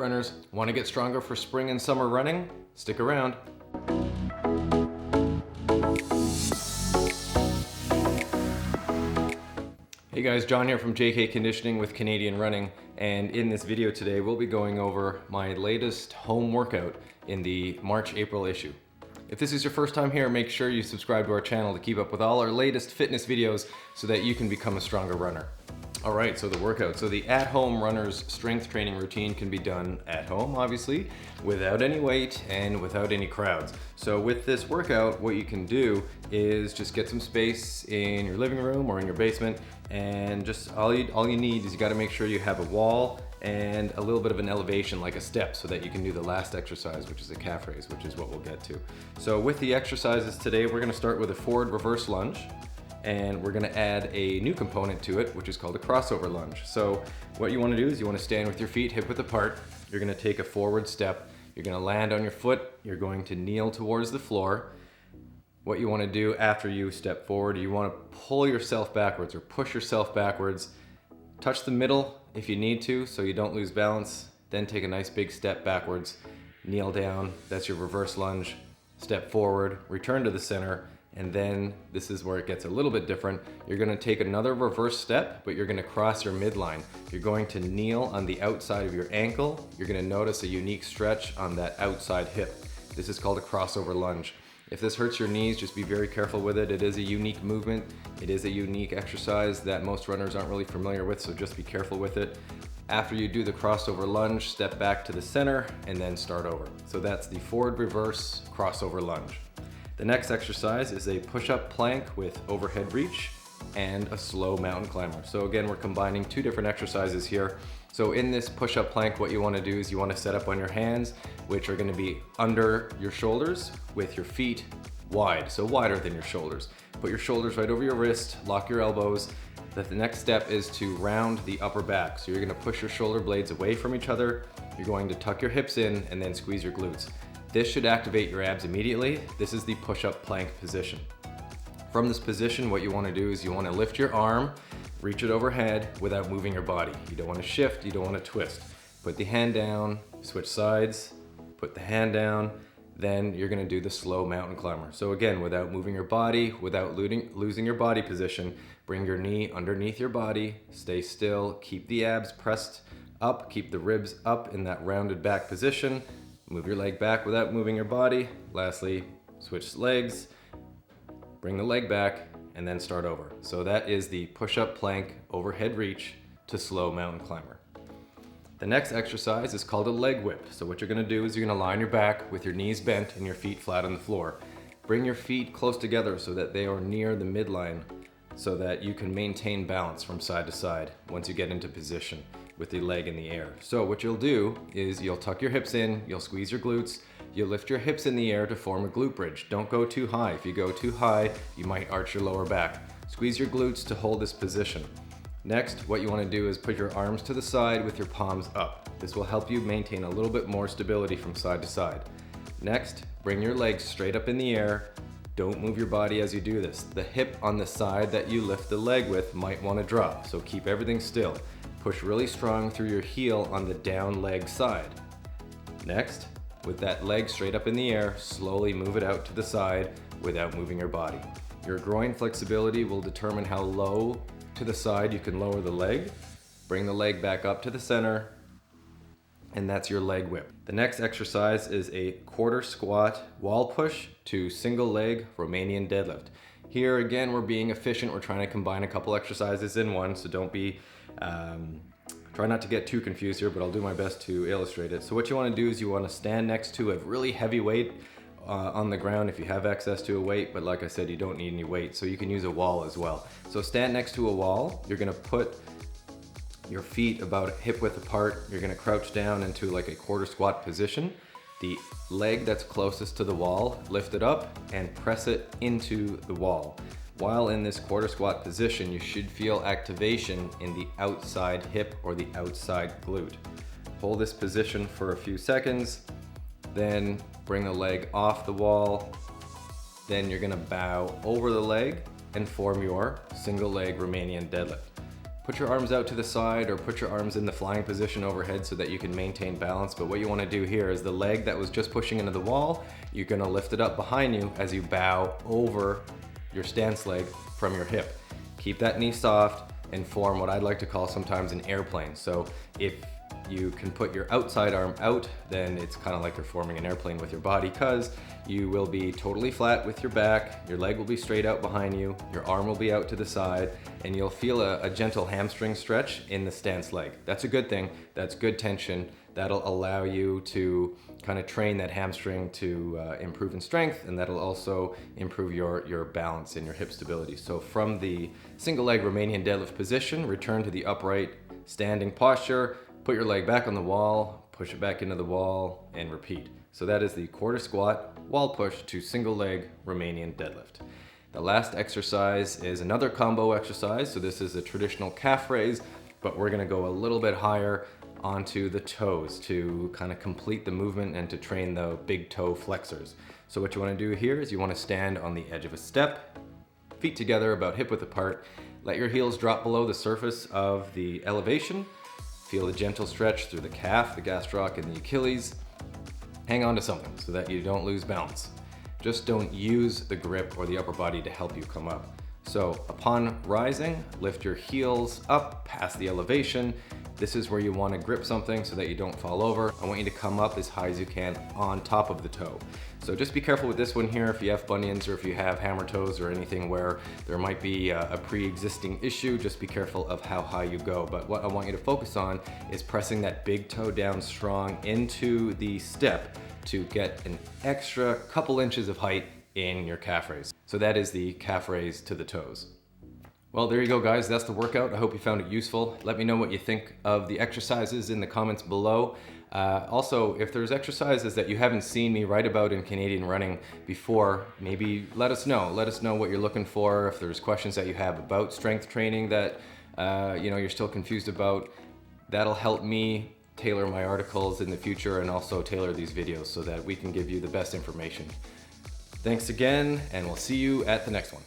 runners, want to get stronger for spring and summer running? Stick around. Hey guys, John here from JK Conditioning with Canadian Running, and in this video today we'll be going over my latest home workout in the March-April issue. If this is your first time here, make sure you subscribe to our channel to keep up with all our latest fitness videos so that you can become a stronger runner. Alright, so the workout. So the at-home runner's strength training routine can be done at home, obviously, without any weight and without any crowds. So with this workout, what you can do is just get some space in your living room or in your basement, and just all you need is you got to make sure you have a wall and a little bit of an elevation, like a step, so that you can do the last exercise, which is a calf raise, which is what we'll get to. So with the exercises today, we're going to start with a forward reverse lunge, and we're going to add a new component to it, which is called a crossover lunge. So what you want to do is you want to stand with your feet hip width apart. You're going to take a forward step. You're going to land on your foot. You're going to kneel towards the floor. What you want to do after you step forward, you want to pull yourself backwards or push yourself backwards. Touch the middle if you need to so you don't lose balance. Then take a nice big step backwards. Kneel down. That's your reverse lunge. Step forward, return to the center. And then this is where it gets a little bit different. You're gonna take another reverse step, but you're gonna cross your midline. You're going to kneel on the outside of your ankle. You're gonna notice a unique stretch on that outside hip. This is called a crossover lunge. If this hurts your knees, just be very careful with it. It is a unique movement. It is a unique exercise that most runners aren't really familiar with, so just be careful with it. After you do the crossover lunge, step back to the center and then start over. So that's the forward reverse crossover lunge. The next exercise is a push-up plank with overhead reach and a slow mountain climber. So again, we're combining two different exercises here. So in this push-up plank, what you want to do is you want to set up on your hands, which are going to be under your shoulders with your feet wide, so wider than your shoulders. Put your shoulders right over your wrist, lock your elbows. The next step is to round the upper back. So you're going to push your shoulder blades away from each other. You're going to tuck your hips in and then squeeze your glutes. This should activate your abs immediately. This is the push-up plank position. From this position, what you want to do is you want to lift your arm, reach it overhead without moving your body. You don't want to shift, you don't want to twist. Put the hand down, switch sides, put the hand down, then you're going to do the slow mountain climber. So again, without moving your body, without losing your body position, bring your knee underneath your body, stay still, keep the abs pressed up, keep the ribs up in that rounded back position. Move your leg back without moving your body. Lastly, switch legs, bring the leg back, and then start over. So that is the push-up plank overhead reach to slow mountain climber. The next exercise is called a leg whip. So what you're gonna do is you're gonna lie on your back with your knees bent and your feet flat on the floor. Bring your feet close together so that they are near the midline so that you can maintain balance from side to side once you get into position with the leg in the air. So what you'll do is you'll tuck your hips in, you'll squeeze your glutes, you'll lift your hips in the air to form a glute bridge. Don't go too high. If you go too high, you might arch your lower back. Squeeze your glutes to hold this position. Next, what you want to do is put your arms to the side with your palms up. This will help you maintain a little bit more stability from side to side. Next, bring your legs straight up in the air. Don't move your body as you do this. The hip on the side that you lift the leg with might want to drop, so keep everything still. Push really strong through your heel on the down leg side. Next, with that leg straight up in the air, slowly move it out to the side without moving your body. Your groin flexibility will determine how low to the side you can lower the leg. Bring the leg back up to the center, and that's your leg whip. The next exercise is a quarter squat wall push to single leg Romanian deadlift. Here again, we're being efficient. We're trying to combine a couple exercises in one, so don't be try not to get too confused here, but I'll do my best to illustrate it. So what you want to do is you want to stand next to a really heavy weight on the ground if you have access to a weight, but like I said, you don't need any weight, so you can use a wall as well. So stand next to a wall. You're going to put your feet about hip width apart. You're going to crouch down into like a quarter squat position. The leg that's closest to the wall, lift it up and press it into the wall. While in this quarter squat position, you should feel activation in the outside hip or the outside glute. Hold this position for a few seconds, then bring the leg off the wall. Then you're gonna bow over the leg and form your single leg Romanian deadlift. Put your arms out to the side or put your arms in the flying position overhead so that you can maintain balance. But what you want to do here is the leg that was just pushing into the wall, you're going to lift it up behind you as you bow over your stance leg from your hip. Keep that knee soft and form what I'd like to call sometimes an airplane. So if you can put your outside arm out, then it's kind of like you're forming an airplane with your body, because you will be totally flat with your back, your leg will be straight out behind you, your arm will be out to the side, and you'll feel a gentle hamstring stretch in the stance leg. That's a good thing. That's good tension. That'll allow you to kind of train that hamstring to improve in strength, and that'll also improve your balance and your hip stability. So from the single leg Romanian deadlift position, return to the upright standing posture, put your leg back on the wall, push it back into the wall, and repeat. So that is the quarter squat, wall push to single leg Romanian deadlift. The last exercise is another combo exercise. So this is a traditional calf raise, but we're gonna go a little bit higher onto the toes to kind of complete the movement and to train the big toe flexors. So what you wanna do here is you wanna stand on the edge of a step, feet together about hip width apart, let your heels drop below the surface of the elevation. Feel a gentle stretch through the calf, the gastroc, and the Achilles. Hang on to something so that you don't lose balance. Just don't use the grip or the upper body to help you come up. So upon rising, lift your heels up past the elevation. This is where you want to grip something so that you don't fall over. I want you to come up as high as you can on top of the toe. So just be careful with this one here if you have bunions or if you have hammer toes or anything where there might be a pre-existing issue. Just be careful of how high you go. But what I want you to focus on is pressing that big toe down strong into the step to get an extra couple inches of height in your calf raise. So that is the calf raise to the toes. Well, there you go, guys. That's the workout. I hope you found it useful. Let me know what you think of the exercises in the comments below. Also, if there's exercises that you haven't seen me write about in Canadian running before, maybe let us know. Let us know what you're looking for. If there's questions that you have about strength training that you're still confused about, that'll help me tailor my articles in the future and also tailor these videos so that we can give you the best information. Thanks again, and we'll see you at the next one.